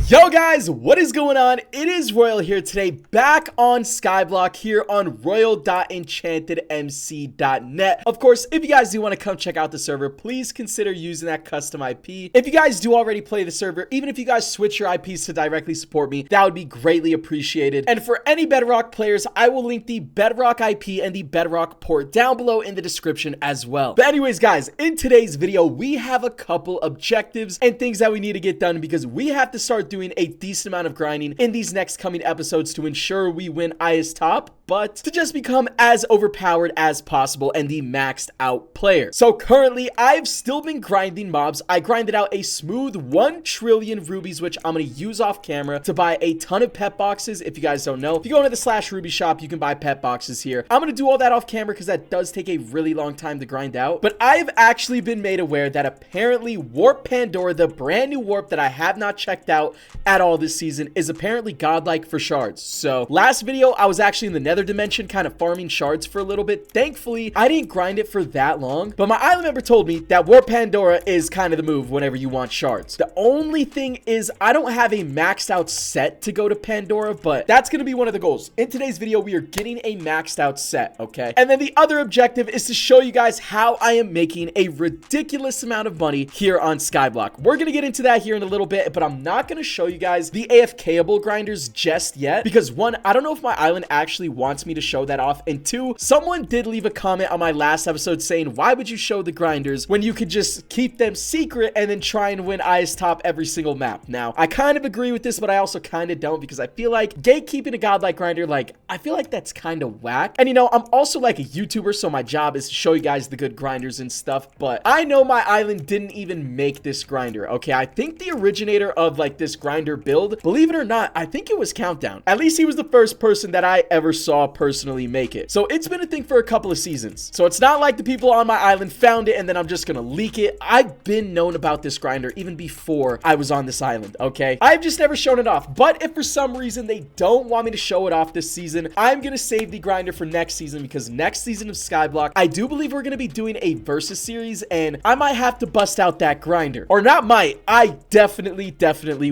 Yo guys, what is going on? It is Royal here today, back on Skyblock here on royal.enchantedmc.net. Of course, if you guys do want to come check out the server, please consider using that custom IP. If you guys do already play the server, even if you guys switch your IPs to directly support me, that would be greatly appreciated. And for any Bedrock players, I will link the Bedrock IP and the Bedrock Port down below in the description as well. But anyways guys, in today's video, we have a couple objectives and things that we need to get done because we have to start doing a decent amount of grinding in these next coming episodes to ensure we win highest top, but to just become as overpowered as possible and the maxed out player. So currently, I've still been grinding mobs. I grinded out a smooth 1 trillion rubies, which I'm going to use off camera to buy a ton of pet boxes. If you guys don't know, if you go into the /ruby shop, you can buy pet boxes here. I'm going to do all that off camera because that does take a really long time to grind out. But I've actually been made aware that apparently Warp Pandora, the brand new warp that I have not checked out at all this season, is apparently godlike for shards. So last video, I was actually in the nether dimension kind of farming shards for a little bit. Thankfully, I didn't grind it for that long, but my island member told me that Warp Pandora is kind of the move whenever you want shards. The only thing is I don't have a maxed out set to go to Pandora, but that's going to be one of the goals. In today's video, we are getting a maxed out set, okay? And then the other objective is to show you guys how I am making a ridiculous amount of money here on Skyblock. We're going to get into that here in a little bit, but I'm not going to show you guys the AFKable grinders just yet because one, I don't know if my island actually wants me to show that off, and two, someone did leave a comment on my last episode saying, why would you show the grinders when you could just keep them secret and then try and win highest top every single map? Now, I kind of agree with this, but I also kind of don't because I feel like gatekeeping a godlike grinder, like, I feel like that's kind of whack. And you know, I'm also like a YouTuber, so my job is to show you guys the good grinders and stuff, but I know my island didn't even make this grinder, okay? I think the originator of like this grinder build, believe it or not, I think it was Countdown. At least he was the first person that I ever saw personally make it. So it's been a thing for a couple of seasons. So it's not like the people on my island found it and then I'm just gonna leak it. I've been known about this grinder even before I was on this island, okay? I've just never shown it off. But if for some reason they don't want me to show it off this season, I'm gonna save the grinder for next season because next season of Skyblock, I do believe we're gonna be doing a versus series and I might have to bust out that grinder. Or not might, I definitely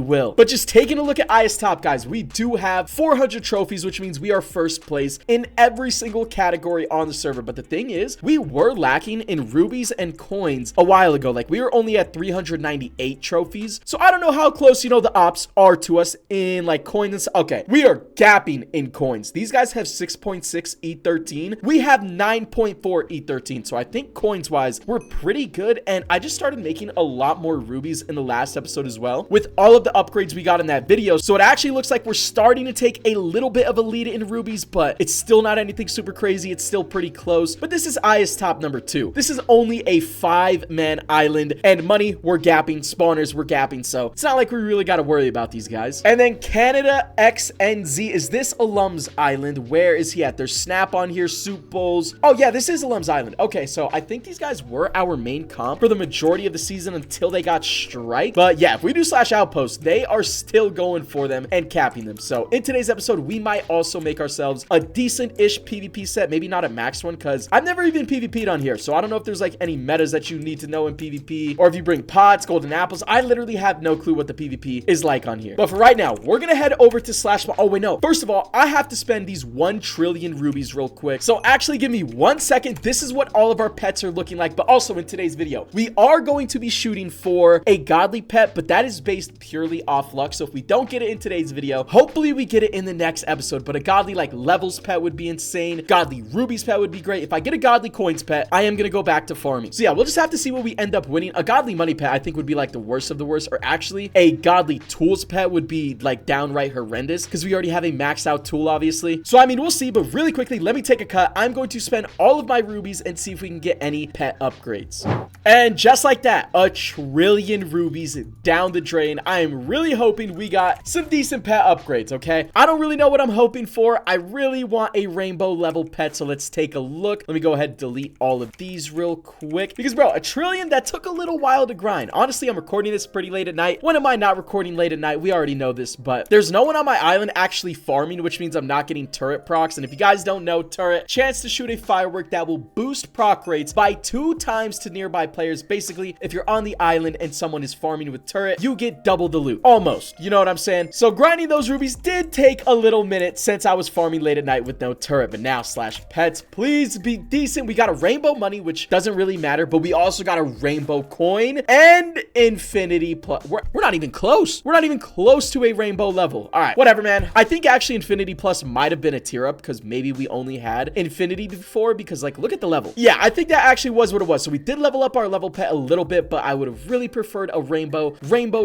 will. But just taking a look at highest top, guys, we do have 400 trophies, which means we are first place in every single category on the server. But the thing is, we were lacking in rubies and coins a while ago. Like, we were only at 398 trophies. So I don't know how close, you know, the ops are to us in like coins and stuff. Okay, we are gapping in coins. These guys have 6.6 E13. We have 9.4 E13. So I think coins wise, we're pretty good. And I just started making a lot more rubies in the last episode as well with all of the upgrades we got in that video. So it actually looks like we're starting to take a little bit of a lead in rubies, but it's still not anything super crazy. It's still pretty close, but this is highest top number 2. This is only a 5-man island and money we're gapping, spawners we're gapping, so it's not like we really got to worry about these guys. And then Canada XNZ, is this Alum's Island? Where is he at? There's Snap on here, Soup Bowls. Oh yeah, this is Alum's Island. Okay, so I think these guys were our main comp for the majority of the season until they got strike. But yeah, if we do /outpost, they are still going for them and capping them. So in today's episode, we might also make ourselves a decent-ish PvP set, maybe not a max one, because I've never even PvP'd on here, so I don't know if there's like any metas that you need to know in PvP, or if you bring pots, golden apples. I literally have no clue what the PvP is like on here. But for right now, we're gonna head over to oh wait, no, first of all, I have to spend these 1 trillion rubies real quick, so actually give me 1 second. This is what all of our pets are looking like. But also in today's video, we are going to be shooting for a godly pet, but that is based purely off luck. So if we don't get it in today's video, hopefully we get it in the next episode. But a godly like levels pet would be insane. Godly rubies pet would be great. If I get a godly coins pet, I am gonna go back to farming. So yeah, we'll just have to see what we end up winning. A godly money pet I think would be like the worst of the worst, or actually a godly tools pet would be like downright horrendous because we already have a maxed out tool obviously. So I mean, we'll see. But really quickly, let me take a cut. I'm going to spend all of my rubies and see if we can get any pet upgrades. And just like that, 1 trillion rubies down the drain. I am really hoping we got some decent pet upgrades, okay? I don't really know what I'm hoping for. I really really want a rainbow level pet, so let's take a look. Let me go ahead and delete all of these real quick because, bro, a trillion, that took a little while to grind. Honestly, I'm recording this pretty late at night. When am I not recording late at night? We already know this, but there's no one on my island actually farming, which means I'm not getting turret procs. And if you guys don't know, turret, chance to shoot a firework that will boost proc rates by 2 times to nearby players. Basically, if you're on the island and someone is farming with turret, you get double the loot. Almost. You know what I'm saying? So grinding those rubies did take a little minute since I was farming late at night with no turret, but now slash pets, please be decent. We got a rainbow money, which doesn't really matter, but we also got a rainbow coin and infinity plus. We're not even close. We're not even close to a rainbow level. All right, whatever, man. I think actually infinity plus might have been a tier up because maybe we only had infinity before, because like, look at the level. Yeah, I think that actually was what it was. So we did level up our level pet a little bit, but I would have really preferred a rainbow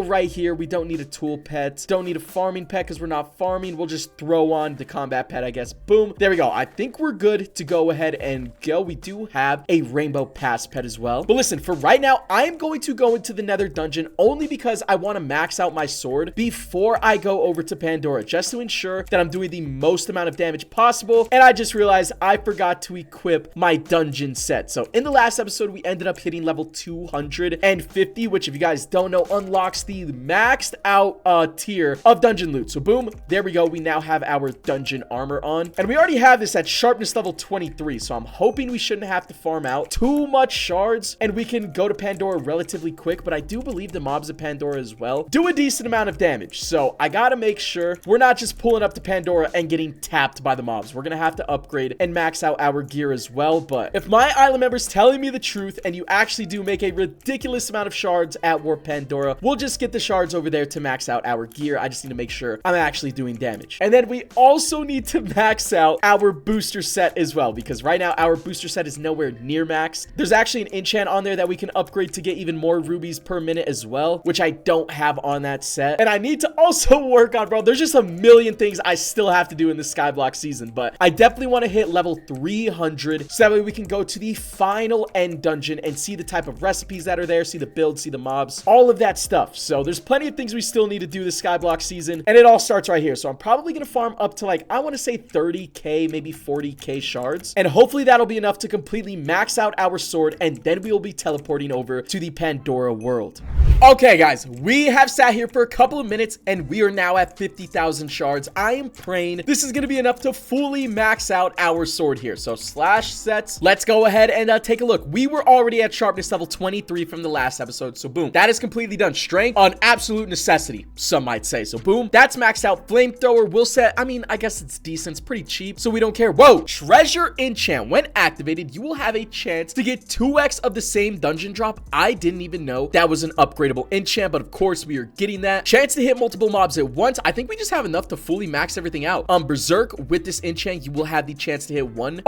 right here. We don't need a tool pet, don't need a farming pet because we're not farming. We'll just throw on the combat pet, I guess. Boom, there we go. I think we're good to go ahead and go. We do have a rainbow pass pet as well, but listen, for right now I am going to go into the nether dungeon only because I want to max out my sword before I go over to Pandora, just to ensure that I'm doing the most amount of damage possible. And I just realized I forgot to equip my dungeon set. So in the last episode we ended up hitting level 250, which if you guys don't know unlocks the maxed out tier of dungeon loot. So boom, there we go. We now have our dungeon armor on, and we already have this at sharpness level 23, so I'm hoping we shouldn't have to farm out too much shards and we can go to Pandora relatively quick. But I do believe the mobs at Pandora as well do a decent amount of damage, so I gotta make sure we're not just pulling up to Pandora and getting tapped by the mobs. We're gonna have to upgrade and max out our gear as well. But if my island members telling me the truth and you actually do make a ridiculous amount of shards at Warp Pandora, we'll just get the shards over there to max out our gear. I just need to make sure I'm actually doing damage. And then we also need to max out our booster set as well, because right now our booster set is nowhere near max. There's actually an enchant on there that we can upgrade to get even more rubies per minute as well, which I don't have on that set. And I need to also work on, bro, there's just a million things I still have to do in the Skyblock season, but I definitely want to hit level 300 so that way we can go to the final end dungeon and see the type of recipes that are there, see the build, see the mobs, all of that stuff. So there's plenty of things we still need to do this Skyblock season, and it all starts right here. So I'm probably going to farm up to like, I want to say 30k, maybe 40k shards, and hopefully that'll be enough to completely max out our sword, and then we will be teleporting over to the Pandora world. Okay guys, we have sat here for a couple of minutes and we are now at 50,000 shards. I am praying this is going to be enough to fully max out our sword here. So slash sets, let's go ahead and take a look. We were already at sharpness level 23 from the last episode, so boom, that is completely done. Strength on absolute necessity, some might say. So boom, that's maxed out. Flamethrower will set, I mean, I guess it's decent, it's pretty cheap, so we don't care. Whoa, treasure enchant, when activated you will have a chance to get 2x of the same dungeon drop. I didn't even know that was an upgradable enchant, but of course we are getting that. Chance to hit multiple mobs at once. I think we just have enough to fully max everything out. Berserk, with this enchant you will have the chance to hit one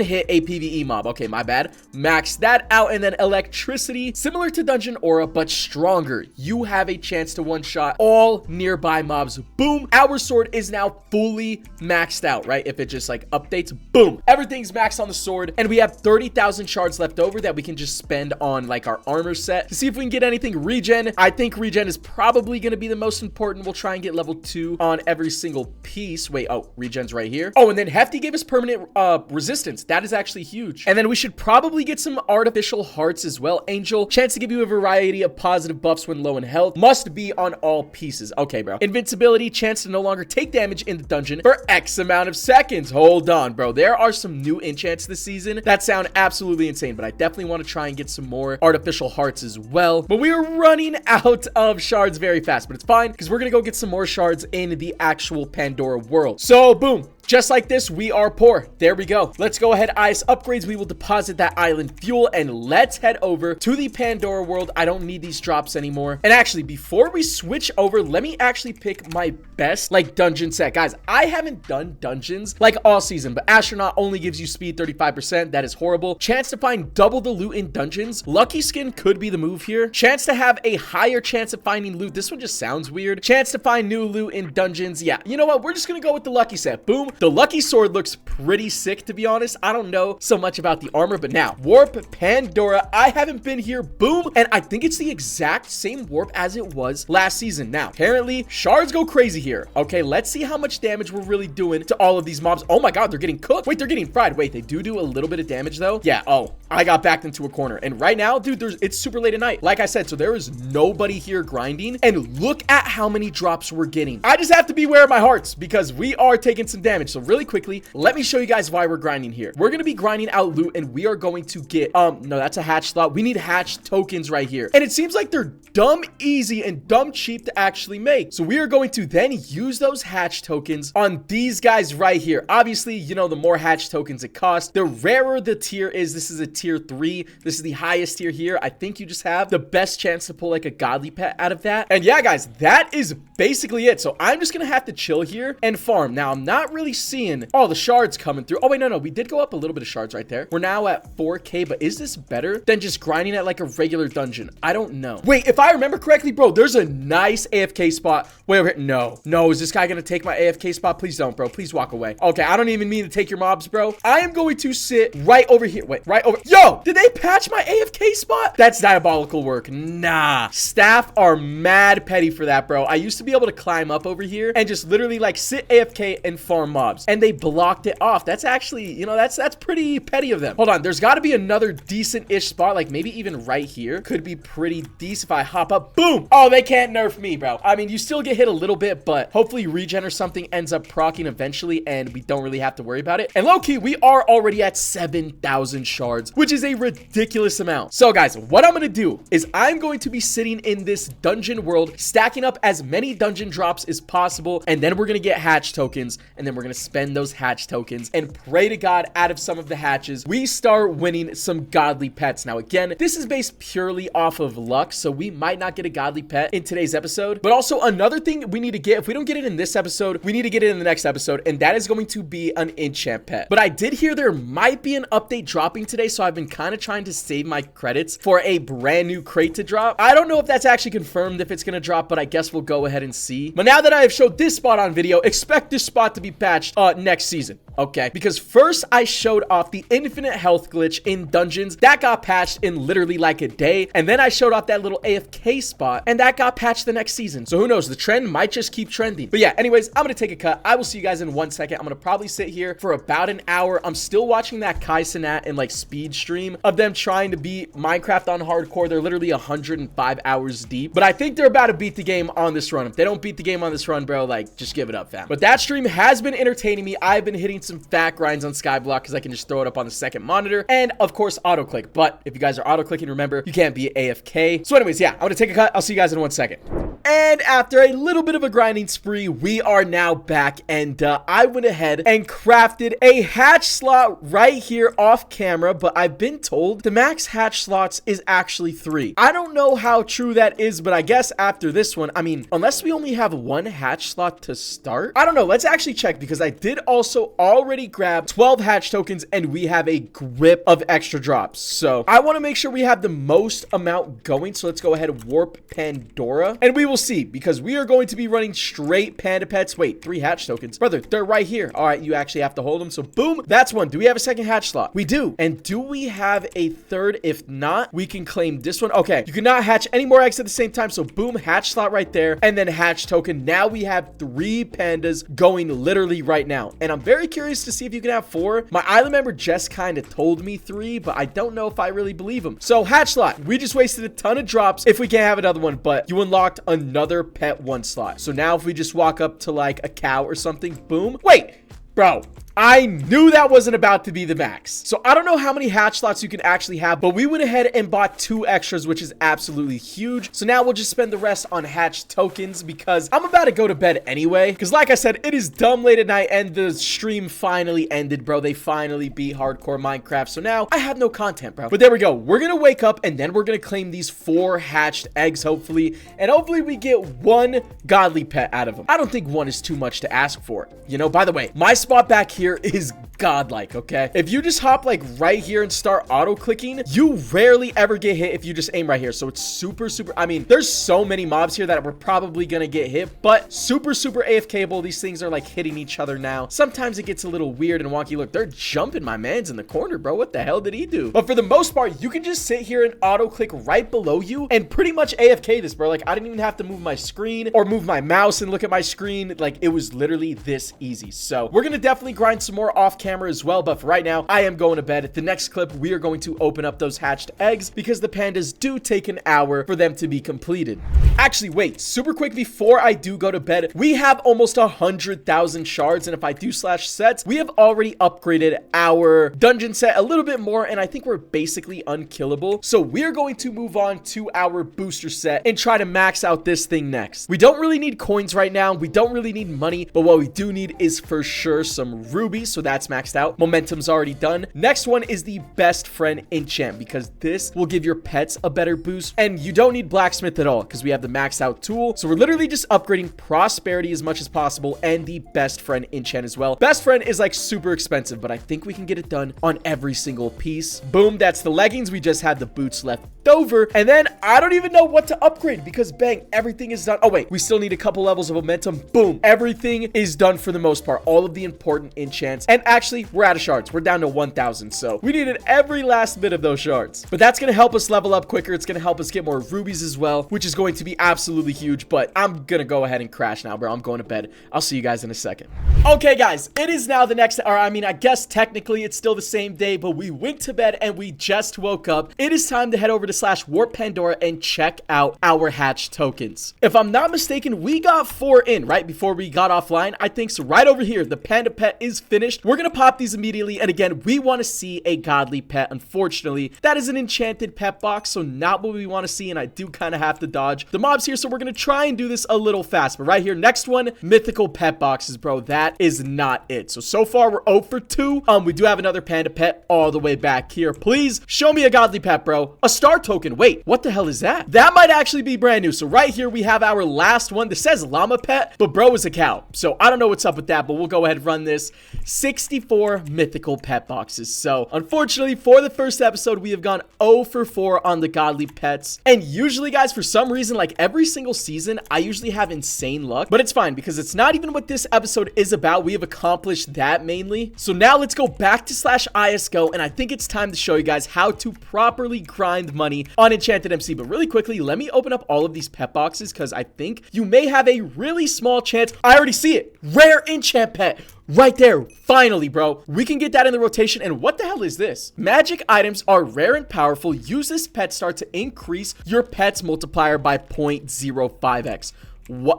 hit a PvE mob. Okay, my bad. Max that out. And then electricity, similar to dungeon aura but stronger, you have a chance to one-shot all nearby mobs. Boom, our sword is now fully maxed out, right? If it just like updates, boom, everything's maxed on the sword, and we have 30,000 shards left over that we can just spend on like our armor set to see if we can get anything regen. I think regen is probably going to be the most important. We'll try and get level 2 on every single piece. Wait, oh, regen's right here. Oh, and then Hefty gave us permanent resistance. That is actually huge. And then we should probably get some artificial hearts as well. Angel, chance to give you a variety of positive buffs when low in health. Must be on all pieces. Okay, bro. Invincibility, chance to no longer take damage in the dungeon for X amount of seconds. Hold on, bro. There are some new enchants this season that sound absolutely insane, but I definitely want to try and get some more artificial hearts as well. But we are running out of shards very fast, but it's fine because we're going to go get some more shards in the actual Pandora world. So boom, just like this, we are poor. There we go. Let's go ahead, ice upgrades. We will deposit that island fuel and let's head over to the Pandora world. I don't need these drops anymore. And actually, before we switch over, let me actually pick my best like dungeon set. Guys, I haven't done dungeons like all season, but astronaut only gives you speed 35%. That is horrible. Chance to find double the loot in dungeons. Lucky skin could be the move here. Chance to have a higher chance of finding loot. This one just sounds weird. Chance to find new loot in dungeons. Yeah, you know what? We're just gonna go with the lucky set. Boom. The lucky sword looks pretty sick, to be honest. I don't know so much about the armor, but now warp Pandora. I haven't been here. Boom. And I think it's the exact same warp as it was last season. Now, apparently shards go crazy here. Okay, let's see how much damage we're really doing to all of these mobs. Oh my God, they're getting cooked. Wait, they're getting fried. Wait, they do a little bit of damage though. Yeah. Oh, I got backed into a corner. And right now, dude, it's super late at night. Like I said, so there is nobody here grinding. And look at how many drops we're getting. I just have to beware of my hearts because we are taking some damage. So really quickly, let me show you guys why we're grinding here. We're going to be grinding out loot and we are going to get, no, that's a hatch slot. We need hatch tokens right here. And it seems like they're dumb easy and dumb cheap to actually make. So we are going to then use those hatch tokens on these guys right here. Obviously, you know, the more hatch tokens it costs, the rarer the tier is. This is a tier 3. This is the highest tier here. I think you just have the best chance to pull like a godly pet out of that. And yeah, guys, that is basically it. So I'm just going to have to chill here and farm. Now, I'm not really seeing all the shards coming through. Oh, wait, no. We did go up a little bit of shards right there. We're now at 4K, but is this better than just grinding at like a regular dungeon? I don't know. Wait, if I remember correctly, bro, there's a nice AFK spot. Wait, over here. No, is this guy going to take my AFK spot? Please don't, bro. Please walk away. Okay, I don't even mean to take your mobs, bro. I am going to sit right over here. Wait, right over. Yo, did they patch my AFK spot? That's diabolical work. Nah. Staff are mad petty for that, bro. I used to be able to climb up over here and just literally like sit AFK and farm mobs. And they blocked it off. That's actually, you know, that's pretty petty of them. Hold on. There's got to be another decent-ish spot. Like maybe even right here could be pretty decent if I hop up. Boom. Oh, they can't nerf me, bro. I mean, you still get hit a little bit, but hopefully regen or something ends up proccing eventually and we don't really have to worry about it. And low-key, we are already at 7,000 shards, which is a ridiculous amount. So guys, what I'm going to do is I'm going to be sitting in this dungeon world, stacking up as many dungeon drops as possible, and then we're going to get hatch tokens, and then we're going to spend those hatch tokens and pray to God out of some of the hatches we start winning some godly pets. Now again, this is based purely off of luck, so we might not get a godly pet in today's episode, but also another thing we need to get, if we don't get it in this episode, we need to get it in the next episode, and that is going to be an enchant pet. But I did hear there might be an update dropping today, so I've been kind of trying to save my credits for a brand new crate to drop. I don't know if that's actually confirmed if it's going to drop, but I guess we'll go ahead and see. But now that I have showed this spot on video, expect this spot to be patched next season. Okay, because first I showed off the infinite health glitch in dungeons that got patched in literally like a day, and then I showed off that little AFK spot and that got patched the next season. So who knows, the trend might just keep trending. But yeah, anyways, I'm gonna take a cut. I will see you guys in 1 second. I'm gonna probably sit here for about an hour. I'm still watching that Kai Cenat and like speed stream of them trying to beat Minecraft on hardcore. They're literally 105 hours deep, but I think they're about to beat the game on this run. If they don't beat the game on this run, bro, like just give it up, fam. But that stream has been entertaining me. I've been hitting some fat grinds on Skyblock because I can just throw it up on the second monitor, and of course auto click. But if you guys are auto clicking, remember you can't be AFK. So anyways, yeah, I'm gonna take a cut. I'll see you guys in 1 second. And after a little bit of a grinding spree, we are now back, and I went ahead and crafted a hatch slot right here off camera, but I've been told the max hatch slots is actually 3. I don't know how true that is, but I guess after this one, I mean, unless we only have 1 hatch slot to start, I don't know. Let's actually check, because I did also already grab 12 hatch tokens, and we have a grip of extra drops. So I want to make sure we have the most amount going. So let's go ahead and warp Pandora, and we will see, because we are going to be running straight panda pets. Wait, 3 hatch tokens, brother, they're right here. All right, you actually have to hold them. So boom, that's 1. Do we have a second hatch slot? We do. And do we have a third? If not, we can claim this one. Okay, you cannot hatch any more eggs at the same time. So boom, hatch slot right there, and then hatch token. Now we have 3 pandas going literally right now, and I'm very curious to see if you can have 4. My island member just kind of told me 3, but I don't know if I really believe him. So hatch slot, we just wasted a ton of drops if we can't have another one, but you unlocked another pet 1 slot. So now if we just walk up to like a cow or something, boom. Wait, bro, I knew that wasn't about to be the max. So I don't know how many hatch slots you can actually have, but we went ahead and bought 2 extras, which is absolutely huge. So now we'll just spend the rest on hatch tokens, because I'm about to go to bed anyway. Because like I said, it is dumb late at night, and the stream finally ended, bro. They finally beat hardcore Minecraft. So now I have no content, bro. But there we go. We're going to wake up, and then we're going to claim these 4 hatched eggs, hopefully. And hopefully we get 1 godly pet out of them. I don't think 1 is too much to ask for. You know, by the way, my spot back here is godlike, okay? If you just hop like right here and start auto clicking, you rarely ever get hit if you just aim right here. So it's super, I mean, there's so many mobs here that we're probably gonna get hit, but super AFK-able. These things are like hitting each other now. Sometimes it gets a little weird and wonky. Look, they're jumping my man's in the corner, bro. What the hell did he do? But for the most part, you can just sit here and auto click right below you and pretty much AFK this, bro. Like, I didn't even have to move my screen or move my mouse and look at my screen. Like, it was literally this easy. So we're gonna definitely grind some more off camera as well, but for right now, I am going to bed. The next clip, we are going to open up those hatched eggs because the pandas do take an hour for them to be completed. Actually, wait, super quick before I do go to bed, we have almost 100,000 shards, and if I do slash sets, we have already upgraded our dungeon set a little bit more, and I think we're basically unkillable. So we're going to move on to our booster set and try to max out this thing next. We don't really need coins right now. We don't really need money, but what we do need is for sure some rubies. So that's maxed out. Momentum's already done. Next one is the best friend enchant, because this will give your pets a better boost, and you don't need blacksmith at all because we have the maxed out tool. So we're literally just upgrading prosperity as much as possible and the best friend enchant as well. Best friend is like super expensive, but I think we can get it done on every single piece. Boom, that's the leggings. We just had the boots left over, and then I don't even know what to upgrade because bang, everything is done. Oh wait, we still need a couple levels of momentum. Boom, everything is done for the most part, all of the important enchants, and actually we're out of shards. We're down to 1,000, so we needed every last bit of those shards, but that's gonna help us level up quicker. It's gonna help us get more rubies as well, which is going to be absolutely huge. But I'm gonna go ahead and crash now, bro. I'm going to bed. I'll see you guys in a second. Okay guys, it is now the next, or I mean, I guess technically it's still the same day, but we went to bed and we just woke up. It is time to head over to /warp Pandora and check out our hatch tokens. If I'm not mistaken, we got 4 in right before we got offline, I think. So right over here, the panda pet is finished. We're gonna pop these immediately, and again, we want to see a godly pet. Unfortunately, that is an enchanted pet box, so not what we want to see, and I do kind of have to dodge the mobs here, so we're gonna try and do this a little fast. But right here, next one, mythical pet boxes, bro. That is not it. So far we're 0 for 2. We do have another panda pet all the way back here. Please show me a godly pet, bro. A star token. Wait, what the hell is that? That might actually be brand new. So right here we have our last one. This says llama pet, but bro is a cow, so I don't know what's up with that, but we'll go ahead and run this. 64 mythical pet boxes. So unfortunately for the first episode, we have gone 0 for 4 on the godly pets. And usually guys, for some reason, like every single season, I usually have insane luck, but it's fine because it's not even what this episode is about. We have accomplished that mainly. So now let's go back to /ISGO, and I think it's time to show you guys how to properly grind money on EnchantedMC. But really quickly, let me open up all of these pet boxes because I think you may have a really small chance. I already see it. Rare enchant pet. Right there. Finally, bro. We can get that in the rotation. And what the hell is this? Magic items are rare and powerful. Use this pet star to increase your pet's multiplier by 0.05x.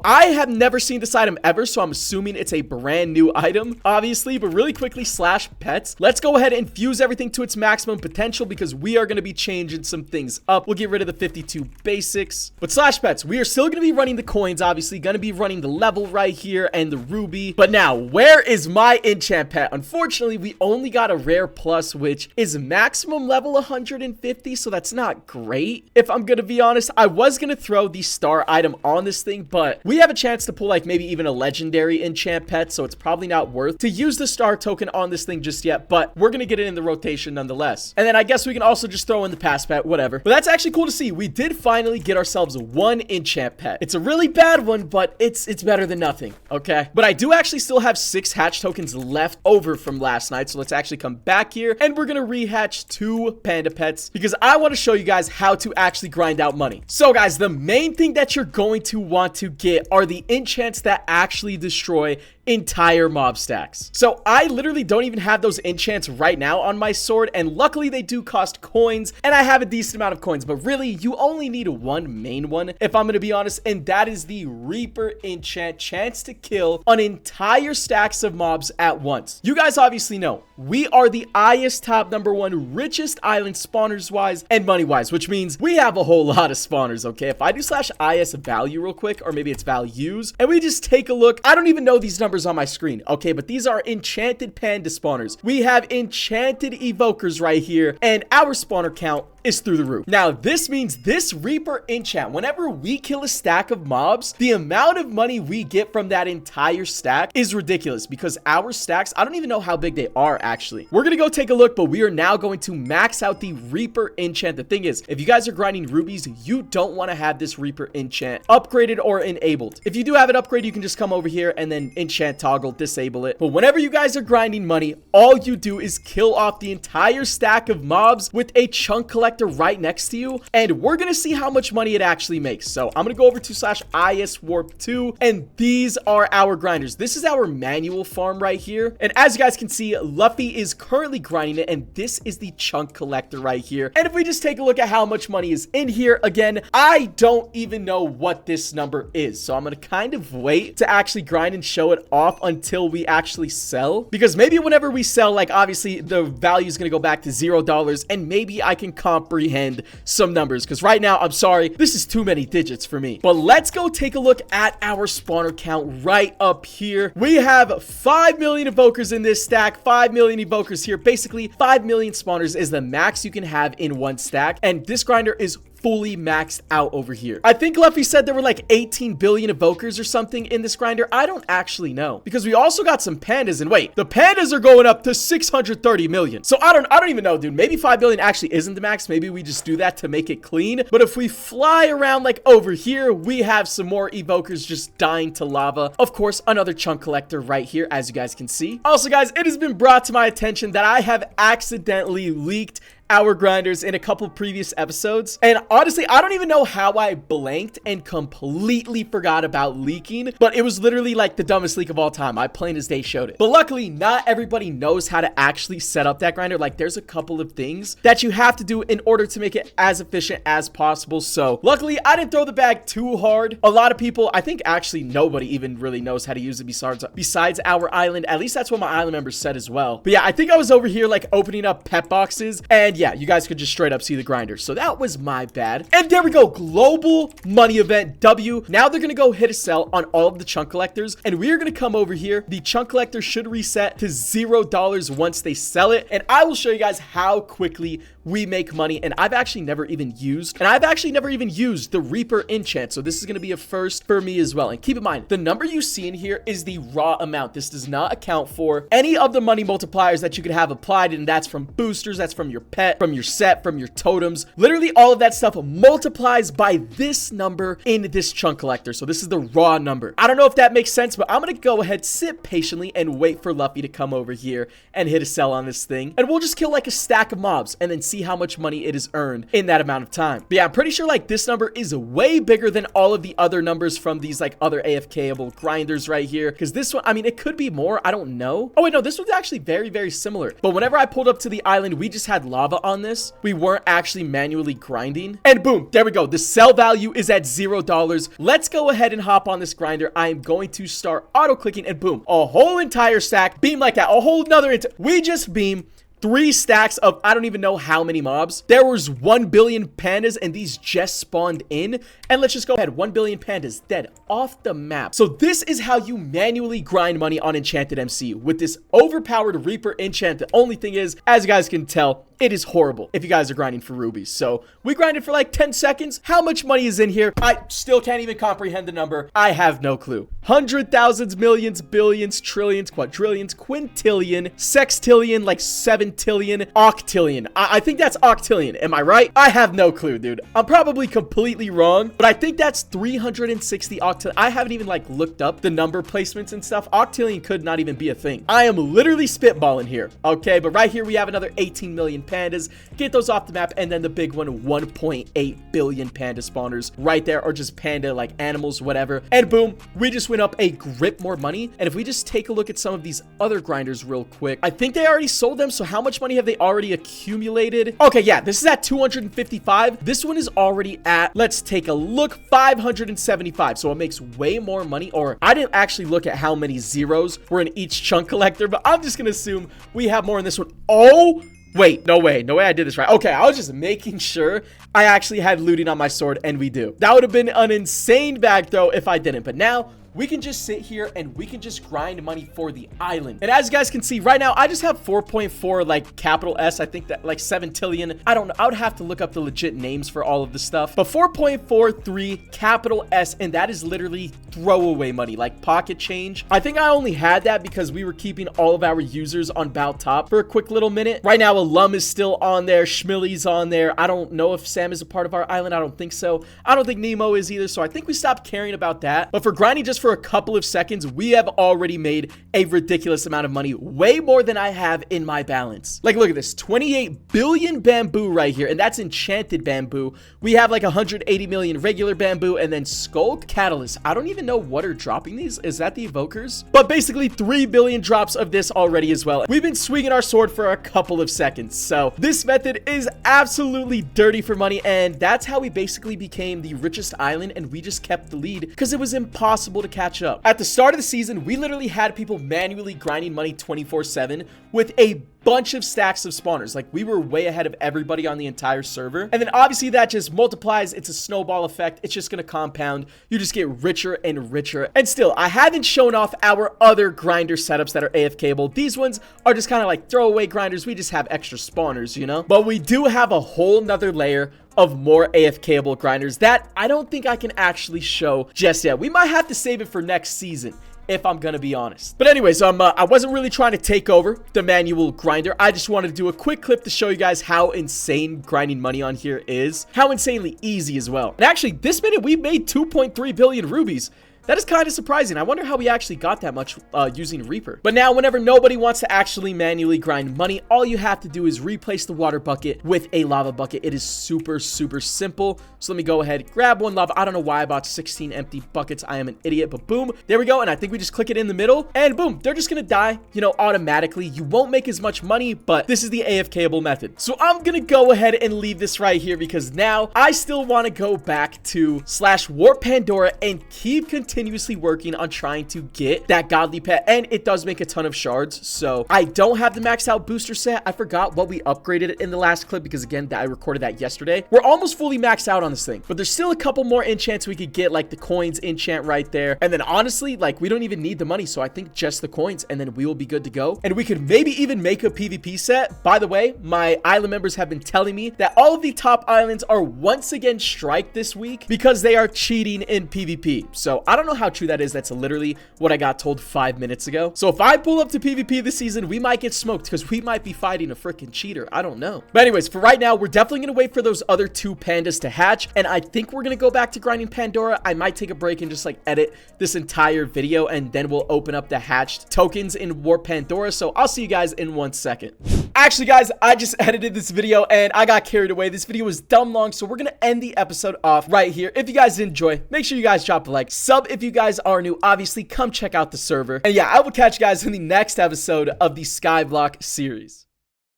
I have never seen this item ever, so I'm assuming it's a brand new item, obviously. But really quickly, /pets. Let's go ahead and fuse everything to its maximum potential because we are going to be changing some things up. We'll get rid of the 52 basics. But /pets, we are still going to be running the coins, obviously. Going to be running the level right here and the ruby. But now, where is my enchant pet? Unfortunately, we only got a rare plus, which is maximum level 150, so that's not great. If I'm going to be honest, I was going to throw the star item on this thing, but we have a chance to pull like maybe even a legendary enchant pet, so it's probably not worth to use the star token on this thing just yet, but we're gonna get it in the rotation nonetheless. And then I guess we can also just throw in the pass pet, whatever. But that's actually cool to see. We did finally get ourselves 1 enchant pet. It's a really bad one, but it's better than nothing, okay? But I do actually still have 6 hatch tokens left over from last night, so let's actually come back here and we're gonna rehatch 2 panda pets because I want to show you guys how to actually grind out money. So guys, the main thing that you're going to want to get are the enchants that actually destroy entire mob stacks. So I literally don't even have those enchants right now on my sword, and luckily they do cost coins, and I have a decent amount of coins, but really you only need 1 main one, if I'm gonna be honest, and that is the Reaper enchant, chance to kill an entire stacks of mobs at once. You guys obviously know we are the IS top #1 richest island spawners wise and money wise, which means we have a whole lot of spawners. Okay, if I do /IS value real quick, or maybe it's values, and we just take a look, I don't even know these numbers on my screen, okay, but these are enchanted panda spawners. We have enchanted evokers right here, and our spawner count is through the roof. Now, this means this Reaper enchant, whenever we kill a stack of mobs, the amount of money we get from that entire stack is ridiculous because our stacks, I don't even know how big they are actually. We're gonna go take a look, but we are now going to max out the Reaper enchant. The thing is, if you guys are grinding rubies, you don't want to have this Reaper enchant upgraded or enabled. If you do have it upgraded, you can just come over here and then enchant toggle, disable it. But whenever you guys are grinding money, all you do is kill off the entire stack of mobs with a chunk collector right next to you, and we're gonna see how much money it actually makes. So I'm gonna go over to /iswarp2, and these are our grinders. This is our manual farm right here, and as you guys can see, Luffy is currently grinding it, and this is the chunk collector right here. And if we just take a look at how much money is in here, again, I don't even know what this number is, so I'm gonna kind of wait to actually grind and show it off until we actually sell, because maybe whenever we sell, like obviously the value is gonna go back to $0, and maybe I can comprehend some numbers, because right now, I'm sorry, this is too many digits for me. But let's go take a look at our spawner count right up here. We have 5 million evokers in this stack, 5 million evokers here. Basically, 5 million spawners is the max you can have in one stack, and this grinder is fully maxed out over here. I think Luffy said there were like 18 billion evokers or something in this grinder. I don't actually know, because we also got some pandas, and wait, the pandas are going up to 630 million. So I don't even know, dude. Maybe 5 billion actually isn't the max. Maybe we just do that to make it clean. But if we fly around like over here, we have some more evokers just dying to lava. Of course, another chunk collector right here, as you guys can see. Also, guys, it has been brought to my attention that I have accidentally leaked our grinders in a couple previous episodes, and honestly, I don't even know how I blanked and completely forgot about leaking, but it was literally like the dumbest leak of all time. I plain as day showed it. But luckily, not everybody knows how to actually set up that grinder. Like, there's a couple of things that you have to do in order to make it as efficient as possible. So luckily, I didn't throw the bag too hard. A lot of people, I think actually nobody even really knows how to use it besides our island. At least that's what my island members said as well. But yeah, I think I was over here like opening up pet boxes, and yeah, you guys could just straight up see the grinder. So that was my bad. And there we go. Global money event W. Now they're going to go hit a sell on all of the chunk collectors, and we are going to come over here. The chunk collector should reset to $0 once they sell it, and I will show you guys how quickly we make money. And I've actually never even used the Reaper enchant, so this is going to be a first for me as well. And keep in mind, the number you see in here is the raw amount. This does not account for any of the money multipliers that you could have applied, and that's from boosters, that's from your pet, from your set, from your totems. Literally all of that stuff multiplies by this number in this chunk collector. So this is the raw number. I don't know if that makes sense, but I'm gonna go ahead, sit patiently, and wait for Luffy to come over here and hit a sell on this thing, and we'll just kill like a stack of mobs and then see how much money it has earned in that amount of time. But yeah, I'm pretty sure like this number is way bigger than all of the other numbers from these like other AFK-able grinders right here, because this one, I mean, it could be more, I don't know. Oh wait, no, this one's actually very, very similar. But whenever I pulled up to the island, we just had lava on this. We weren't actually manually grinding, and boom, there we go. The sell value is at $0. Let's go ahead and hop on this grinder. I am going to start auto clicking, and boom, a whole entire stack beam like that. A whole nother, we just beam 3 stacks of I don't even know how many mobs. There was 1 billion pandas, and these just spawned in. And let's just go ahead. 1 billion pandas dead off the map. So this is how you manually grind money on EnchantedMC with this overpowered Reaper enchant. The only thing is, as you guys can tell, it is horrible if you guys are grinding for rubies. So we grinded for like 10 seconds. How much money is in here? I still can't even comprehend the number. I have no clue. Hundred thousands, millions, billions, trillions, quadrillions, quintillion, sextillion, like 7tillion, octillion. I think that's octillion. Am I right? I have no clue, dude. I'm probably completely wrong, but I think that's 360 octillion. I haven't even like looked up the number placements and stuff. Octillion could not even be a thing. I am literally spitballing here. Okay, but right here we have another 18 million pandas. Get those off the map, and then the big one, 1.8 billion panda spawners right there, or just panda like animals, whatever. And boom, we just went up a grip more money. And if we just take a look at some of these other grinders real quick, I think they already sold them. So how much money have they already accumulated? Okay, yeah, this is at 255. This one is already at, let's take a look, 575. So it makes way more money. Or I didn't actually look at how many zeros were in each chunk collector, but I'm just gonna assume we have more in this one. Oh, wait, no way I did this right. Okay, I was just making sure I actually had looting on my sword, and we do. That would have been an insane bag throw if I didn't, but now we can just sit here and we can just grind money for the island. And as you guys can see right now, I just have 4.4 like capital S. I think that like 7 tillion. I don't know. I would have to look up the legit names for all of this stuff. But 4.43 capital S, and that is literally throwaway money, like pocket change. I think I only had that because we were keeping all of our users on Bout Top for a quick little minute. Right now, Alum is still on there. Schmilly's on there. I don't know if Sam is a part of our island. I don't think so. I don't think Nemo is either. So I think we stopped caring about that. But for grinding just for a couple of seconds, we have already made a ridiculous amount of money, way more than I have in my balance. Like, look at this, 28 billion bamboo right here, and that's enchanted bamboo. We have like 180 million regular bamboo, and then Skulk Catalyst. I don't even know what are dropping these. Is that the evokers? But basically 3 billion drops of this already as well. We've been swinging our sword for a couple of seconds, so this method is absolutely dirty for money, and that's how we basically became the richest island, and we just kept the lead because it was impossible to catch up. At the start of the season, we literally had people manually grinding money 24/7 with a bunch of stacks of spawners. Like, we were way ahead of everybody on the entire server. And then obviously that just multiplies. It's a snowball effect. It's just going to compound. You just get richer and richer. And still, I haven't shown off our other grinder setups that are AFKable. These ones are just kind of like throwaway grinders. We just have extra spawners, you know? But we do have a whole nother layer of more AFKable grinders that I don't think I can actually show just yet. We might have to save it for next season, if I'm gonna be honest. But anyways, I wasn't really trying to take over the manual grinder. I just wanted to do a quick clip to show you guys how insane grinding money on here is, how insanely easy as well. And actually, this minute we made 2.3 billion rubies. That is kind of surprising. I wonder how we actually got that much using Reaper. But now, whenever nobody wants to actually manually grind money, all you have to do is replace the water bucket with a lava bucket. It is super, super simple. So let me go ahead, grab one lava. I don't know why I bought 16 empty buckets. I am an idiot, but boom, there we go. And I think we just click it in the middle and boom, they're just gonna die, you know, automatically. You won't make as much money, but this is the AFKable method. So I'm gonna go ahead and leave this right here because now I still want to go back to /warp Pandora and keep continuously working on trying to get that godly pet, and it does make a ton of shards. So I don't have the maxed out booster set. I forgot what we upgraded in the last clip because again, I recorded that yesterday. We're almost fully maxed out on this thing, but there's still a couple more enchants we could get, like the coins enchant right there. And then honestly, like, we don't even need the money, so I think just the coins and then we will be good to go. And we could maybe even make a PvP set. By the way, my island members have been telling me that all of the top islands are once again striked this week because they are cheating in PvP. So I don't know how true that is. That's literally what I got told 5 minutes ago. So if I pull up to PvP this season, we might get smoked because we might be fighting a freaking cheater. I don't know. But anyways, for right now, we're definitely going to wait for those other 2 pandas to hatch. And I think we're going to go back to grinding Pandora. I might take a break and just like edit this entire video, and then we'll open up the hatched tokens in Warp Pandora. So I'll see you guys in 1 second. Actually, guys, I just edited this video and I got carried away. This video was dumb long, so we're going to end the episode off right here. If you guys did enjoy, make sure you guys drop a like. Sub if you guys are new. Obviously, come check out the server. And yeah, I will catch you guys in the next episode of the Skyblock series.